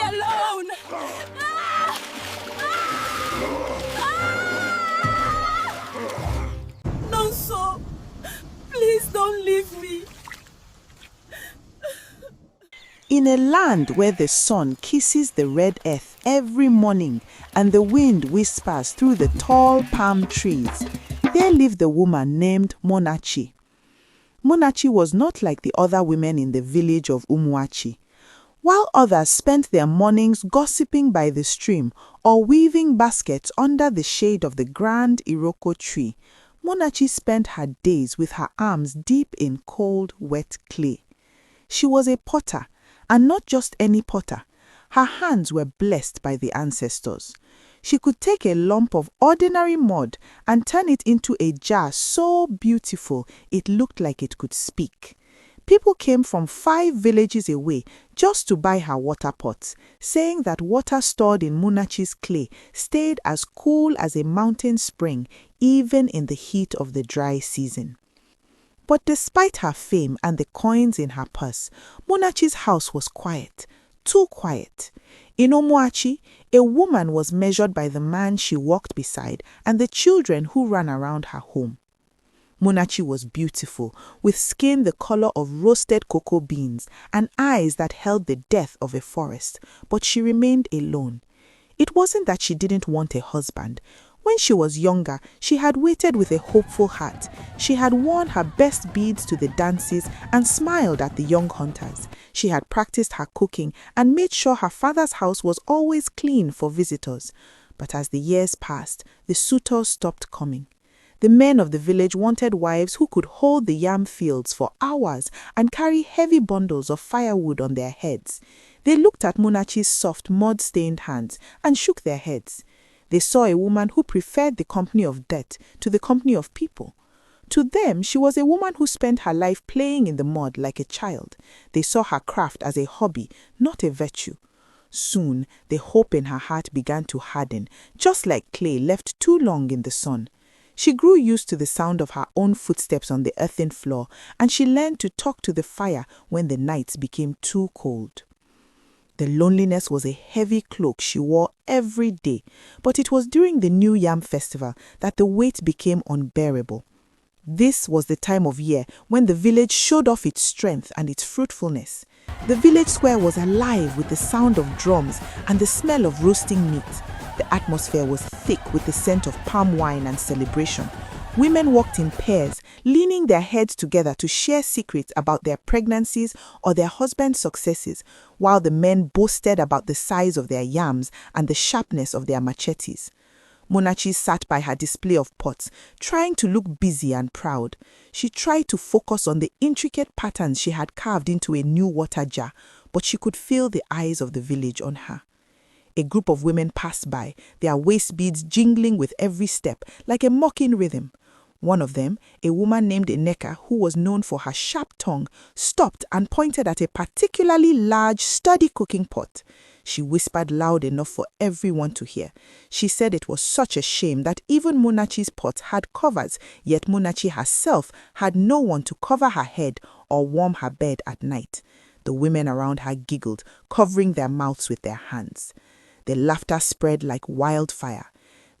alone! Ah! Ah! Nonso, please don't leave me. In a land where the sun kisses the red earth every morning and the wind whispers through the tall palm trees, there lived a woman named Munachi. Munachi was not like the other women in the village of Umuachi. While others spent their mornings gossiping by the stream or weaving baskets under the shade of the grand Iroko tree, Munachi spent her days with her arms deep in cold, wet clay. She was a potter, and not just any potter. Her hands were blessed by the ancestors. She could take a lump of ordinary mud and turn it into a jar so beautiful it looked like it could speak. People came from 5 villages away just to buy her water pots, saying that water stored in Munachi's clay stayed as cool as a mountain spring even in the heat of the dry season. But despite her fame and the coins in her purse, Munachi's house was quiet, too quiet. In Omuachi, a woman was measured by the man she walked beside and the children who ran around her home. Munachi was beautiful, with skin the color of roasted cocoa beans and eyes that held the depth of a forest, but she remained alone. It wasn't that she didn't want a husband. When she was younger, she had waited with a hopeful heart. She had worn her best beads to the dances and smiled at the young hunters. She had practiced her cooking and made sure her father's house was always clean for visitors. But as the years passed, the suitors stopped coming. The men of the village wanted wives who could hold the yam fields for hours and carry heavy bundles of firewood on their heads. They looked at Munachi's soft, mud-stained hands and shook their heads. They saw a woman who preferred the company of death to the company of people. To them, she was a woman who spent her life playing in the mud like a child. They saw her craft as a hobby, not a virtue. Soon, the hope in her heart began to harden, just like clay left too long in the sun. She grew used to the sound of her own footsteps on the earthen floor, and she learned to talk to the fire when the nights became too cold. The loneliness was a heavy cloak she wore every day, but it was during the New Yam Festival that the weight became unbearable. This was the time of year when the village showed off its strength and its fruitfulness. The village square was alive with the sound of drums and the smell of roasting meat. The atmosphere was thick with the scent of palm wine and celebration. Women walked in pairs, leaning their heads together to share secrets about their pregnancies or their husbands' successes, while the men boasted about the size of their yams and the sharpness of their machetes. Munachi sat by her display of pots, trying to look busy and proud. She tried to focus on the intricate patterns she had carved into a new water jar, but she could feel the eyes of the village on her. A group of women passed by, their waist beads jingling with every step, like a mocking rhythm. One of them, a woman named Eneka, who was known for her sharp tongue, stopped and pointed at a particularly large, sturdy cooking pot. She whispered loud enough for everyone to hear. She said it was such a shame that even Munachi's pot had covers, yet Munachi herself had no one to cover her head or warm her bed at night. The women around her giggled, covering their mouths with their hands. The laughter spread like wildfire.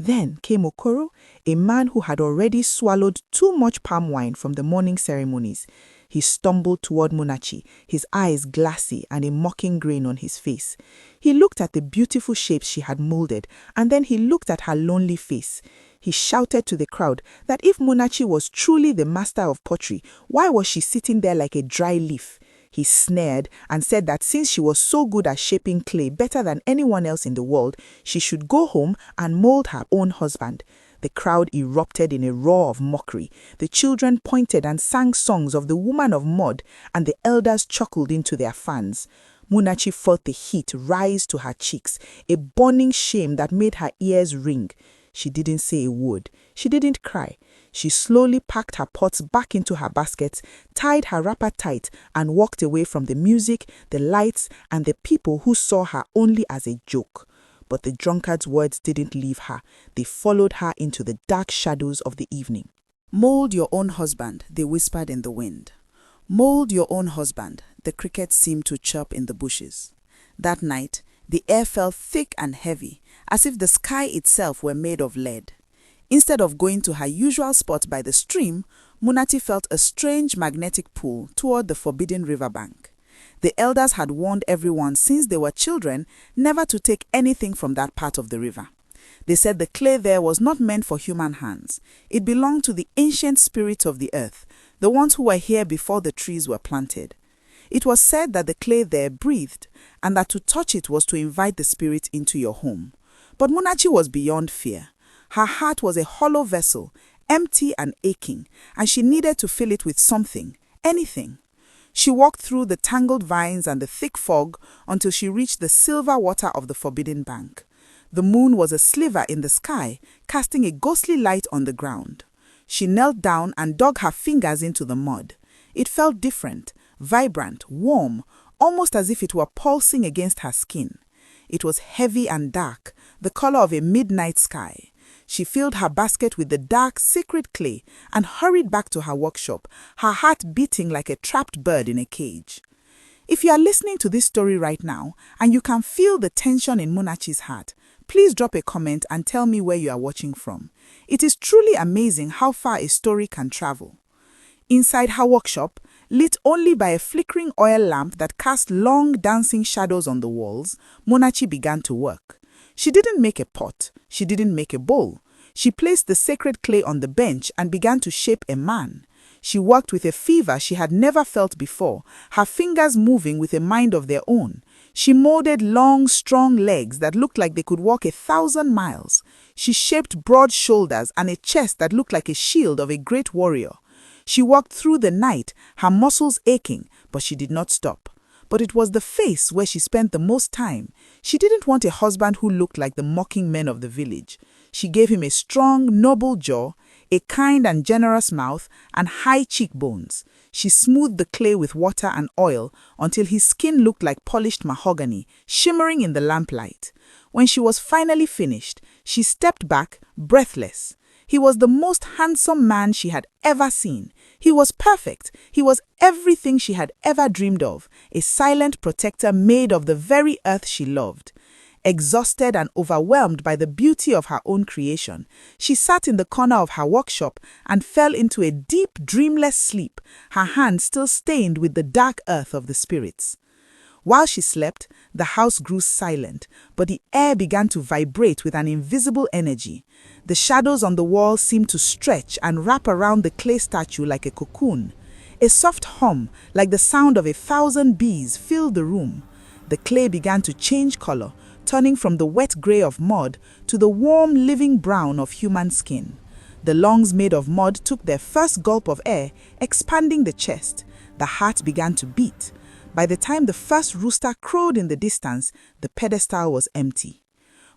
Then came Okoro, a man who had already swallowed too much palm wine from the morning ceremonies. He stumbled toward Munachi, his eyes glassy and a mocking grin on his face. He looked at the beautiful shapes she had molded, and then he looked at her lonely face. He shouted to the crowd that if Munachi was truly the master of pottery, why was she sitting there like a dry leaf? He sneered and said that since she was so good at shaping clay better than anyone else in the world, she should go home and mold her own husband. The crowd erupted in a roar of mockery. The children pointed and sang songs of the woman of mud, and the elders chuckled into their fans. Munachi felt the heat rise to her cheeks, a burning shame that made her ears ring. She didn't say a word. She didn't cry. She slowly packed her pots back into her baskets, tied her wrapper tight, and walked away from the music, the lights, and the people who saw her only as a joke. But the drunkard's words didn't leave her. They followed her into the dark shadows of the evening. "Mold your own husband," they whispered in the wind. "Mold your own husband," the crickets seemed to chirp in the bushes. That night, The air felt thick and heavy, as if the sky itself were made of lead. Instead of going to her usual spot by the stream, Munati felt a strange magnetic pull toward the forbidden riverbank. The elders had warned everyone since they were children never to take anything from that part of the river. They said the clay there was not meant for human hands. It belonged to the ancient spirits of the earth, the ones who were here before the trees were planted. It was said that the clay there breathed, and that to touch it was to invite the spirit into your home. But Munachi was beyond fear. Her heart was a hollow vessel, empty and aching, and she needed to fill it with something, anything. She walked through the tangled vines and the thick fog until she reached the silver water of the forbidden bank. The moon was a sliver in the sky, casting a ghostly light on the ground. She knelt down and dug her fingers into the mud. It felt different, vibrant, warm, almost as if it were pulsing against her skin. It was heavy and dark, the color of a midnight sky. She filled her basket with the dark, sacred clay and hurried back to her workshop, her heart beating like a trapped bird in a cage. If you are listening to this story right now and you can feel the tension in Munachi's heart, please drop a comment and tell me where you are watching from. It is truly amazing how far a story can travel. Inside her workshop, lit only by a flickering oil lamp that cast long dancing shadows on the walls, Munachi began to work. She didn't make a pot. She didn't make a bowl. She placed the sacred clay on the bench and began to shape a man. She worked with a fever she had never felt before, her fingers moving with a mind of their own. She molded long, strong legs that looked like they could walk 1,000 miles. She shaped broad shoulders and a chest that looked like a shield of a great warrior. She walked through the night, her muscles aching, but she did not stop. But it was the face where she spent the most time. She didn't want a husband who looked like the mocking men of the village. She gave him a strong, noble jaw, a kind and generous mouth, and high cheekbones. She smoothed the clay with water and oil until his skin looked like polished mahogany, shimmering in the lamplight. When she was finally finished, she stepped back, breathless. He was the most handsome man she had ever seen. He was perfect. He was everything she had ever dreamed of, a silent protector made of the very earth she loved. Exhausted and overwhelmed by the beauty of her own creation, she sat in the corner of her workshop and fell into a deep, dreamless sleep, her hands still stained with the dark earth of the spirits. While she slept, the house grew silent, but the air began to vibrate with an invisible energy. The shadows on the wall seemed to stretch and wrap around the clay statue like a cocoon. A soft hum, like the sound of 1,000 bees, filled the room. The clay began to change color, turning from the wet gray of mud to the warm, living brown of human skin. The lungs made of mud took their first gulp of air, expanding the chest. The heart began to beat. By the time the first rooster crowed in the distance, the pedestal was empty.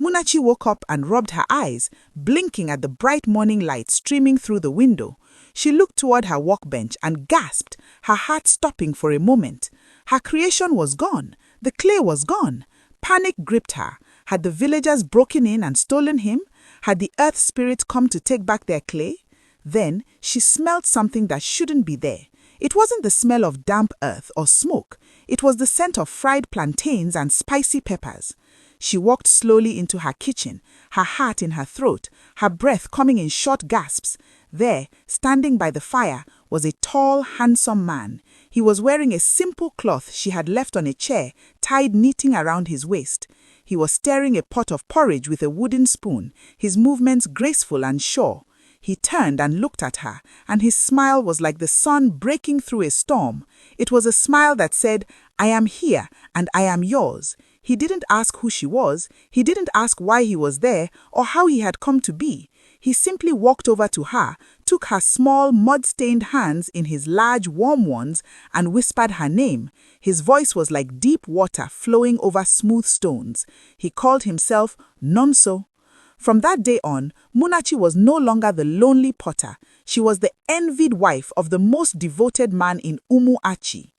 Munachi woke up and rubbed her eyes, blinking at the bright morning light streaming through the window. She looked toward her workbench and gasped, her heart stopping for a moment. Her creation was gone. The clay was gone. Panic gripped her. Had the villagers broken in and stolen him? Had the earth spirits come to take back their clay? Then she smelled something that shouldn't be there. It wasn't the smell of damp earth or smoke. It was the scent of fried plantains and spicy peppers. She walked slowly into her kitchen, her heart in her throat, her breath coming in short gasps. There, standing by the fire, was a tall, handsome man. He was wearing a simple cloth she had left on a chair, tied knitting around his waist. He was stirring a pot of porridge with a wooden spoon, his movements graceful and sure. He turned and looked at her, and his smile was like the sun breaking through a storm. It was a smile that said, "I am here, and I am yours." He didn't ask who she was. He didn't ask why he was there or how he had come to be. He simply walked over to her, took her small, mud-stained hands in his large, warm ones, and whispered her name. His voice was like deep water flowing over smooth stones. He called himself Nonso. From that day on, Munachi was no longer the lonely potter. She was the envied wife of the most devoted man in Umuachi.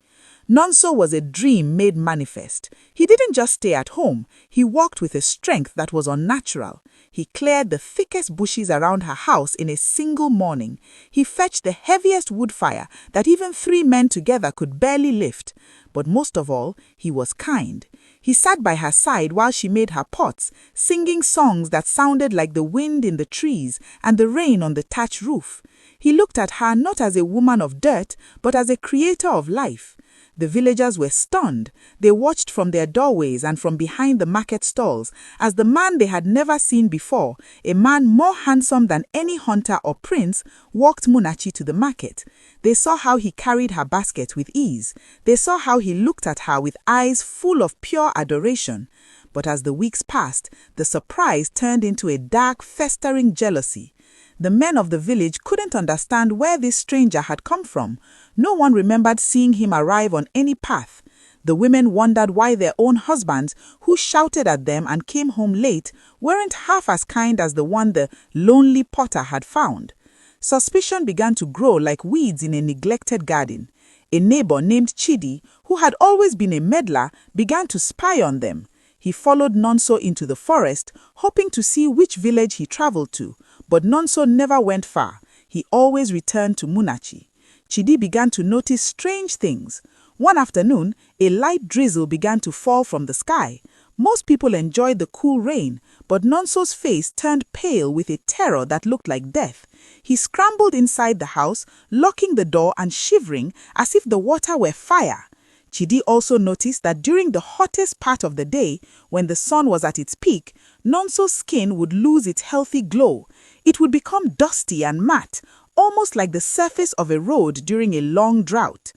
Nonso was a dream made manifest. He didn't just stay at home. He walked with a strength that was unnatural. He cleared the thickest bushes around her house in a single morning. He fetched the heaviest wood fire that even 3 men together could barely lift. But most of all, he was kind. He sat by her side while she made her pots, singing songs that sounded like the wind in the trees and the rain on the thatch roof. He looked at her not as a woman of dirt, but as a creator of life. The villagers were stunned. They watched from their doorways and from behind the market stalls as the man they had never seen before, a man more handsome than any hunter or prince, walked Munachi to the market. They saw how he carried her basket with ease. They saw how he looked at her with eyes full of pure adoration. But as the weeks passed, the surprise turned into a dark, festering jealousy. The men of the village couldn't understand where this stranger had come from. No one remembered seeing him arrive on any path. The women wondered why their own husbands, who shouted at them and came home late, weren't half as kind as the one the lonely potter had found. Suspicion began to grow like weeds in a neglected garden. A neighbor named Chidi, who had always been a meddler, began to spy on them. He followed Nonso into the forest, hoping to see which village he traveled to. But Nonso never went far. He always returned to Munachi. Chidi began to notice strange things. One afternoon, a light drizzle began to fall from the sky. Most people enjoyed the cool rain, but Nonso's face turned pale with a terror that looked like death. He scrambled inside the house, locking the door and shivering as if the water were fire. Chidi also noticed that during the hottest part of the day, when the sun was at its peak, Nonso's skin would lose its healthy glow. It would become dusty and matte, almost like the surface of a road during a long drought.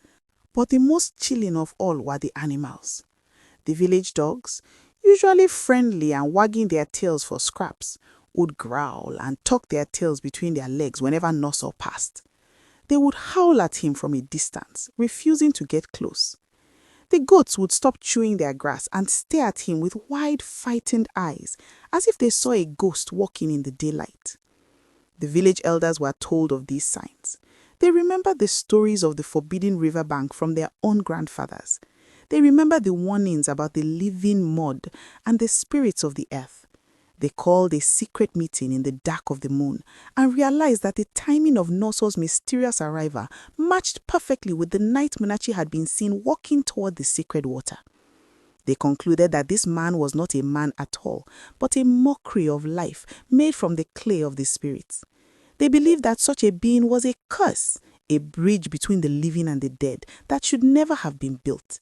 But the most chilling of all were the animals. The village dogs, usually friendly and wagging their tails for scraps, would growl and tuck their tails between their legs whenever Nonso passed. They would howl at him from a distance, refusing to get close. The goats would stop chewing their grass and stare at him with wide, frightened eyes, as if they saw a ghost walking in the daylight. The village elders were told of these signs. They remembered the stories of the forbidden riverbank from their own grandfathers. They remembered the warnings about the living mud and the spirits of the earth. They called a secret meeting in the dark of the moon and realized that the timing of Nonso's mysterious arrival matched perfectly with the night Munachi had been seen walking toward the sacred water. They concluded that this man was not a man at all, but a mockery of life made from the clay of the spirits. They believed that such a being was a curse, a bridge between the living and the dead that should never have been built.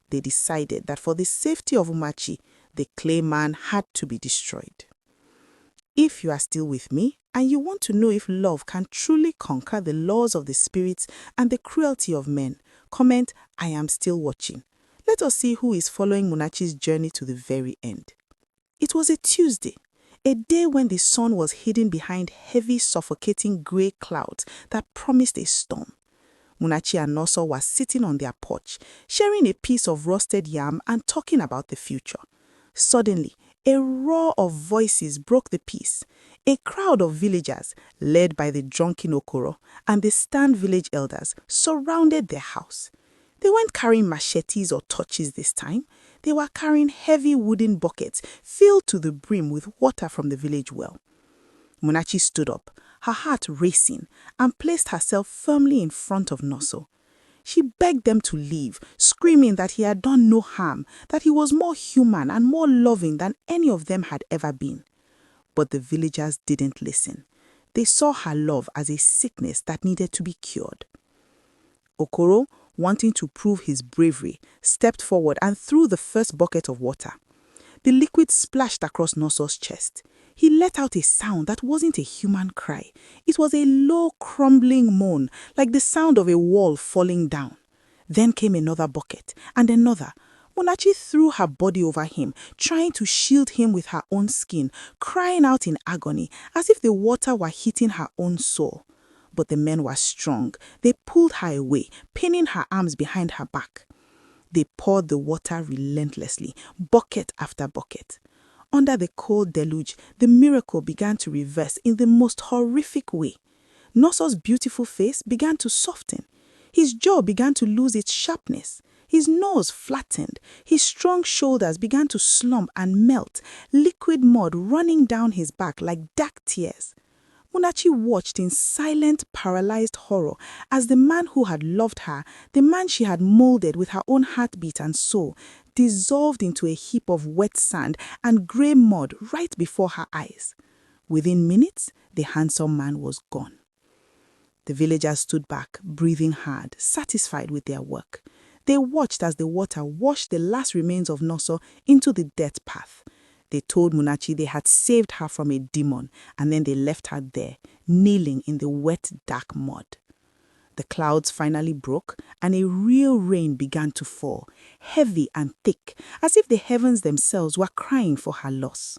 They decided that for the safety of Umachi, the clay man had to be destroyed. If you are still with me and you want to know if love can truly conquer the laws of the spirits and the cruelty of men, comment, "I am still watching." Let us see who is following Munachi's journey to the very end. It was a Tuesday, a day when the sun was hidden behind heavy, suffocating grey clouds that promised a storm. Munachi and Nonso were sitting on their porch, sharing a piece of roasted yam and talking about the future. Suddenly, a roar of voices broke the peace. A crowd of villagers, led by the drunken Okoro and the stern village elders, surrounded their house. They weren't carrying machetes or torches this time. They were carrying heavy wooden buckets filled to the brim with water from the village well. Munachi stood up, her heart racing, and placed herself firmly in front of Nonso. She begged them to leave, screaming that he had done no harm, that he was more human and more loving than any of them had ever been. But the villagers didn't listen. They saw her love as a sickness that needed to be cured. Okoro, wanting to prove his bravery, stepped forward and threw the first bucket of water. The liquid splashed across Nonso's chest. He let out a sound that wasn't a human cry. It was a low, crumbling moan, like the sound of a wall falling down. Then came another bucket, and another. Munachi threw her body over him, trying to shield him with her own skin, crying out in agony, as if the water were hitting her own soul. But the men were strong. They pulled her away, pinning her arms behind her back. They poured the water relentlessly, bucket after bucket. Under the cold deluge, the miracle began to reverse in the most horrific way. Nonso's beautiful face began to soften. His jaw began to lose its sharpness. His nose flattened. His strong shoulders began to slump and melt, liquid mud running down his back like dark tears. Munachi watched in silent, paralyzed horror as the man who had loved her, the man she had molded with her own heartbeat and soul, dissolved into a heap of wet sand and grey mud right before her eyes. Within minutes, the handsome man was gone. The villagers stood back, breathing hard, satisfied with their work. They watched as the water washed the last remains of Noso into the death path. They told Munachi they had saved her from a demon, and then they left her there, kneeling in the wet, dark mud. The clouds finally broke, and a real rain began to fall, heavy and thick, as if the heavens themselves were crying for her loss.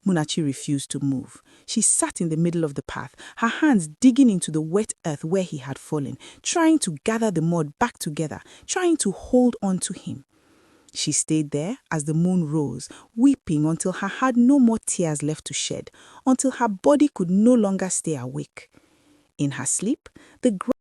Munachi refused to move. She sat in the middle of the path, her hands digging into the wet earth where he had fallen, trying to gather the mud back together, trying to hold on to him. She stayed there as the moon rose, weeping until her had no more tears left to shed, until her body could no longer stay awake. In her sleep, the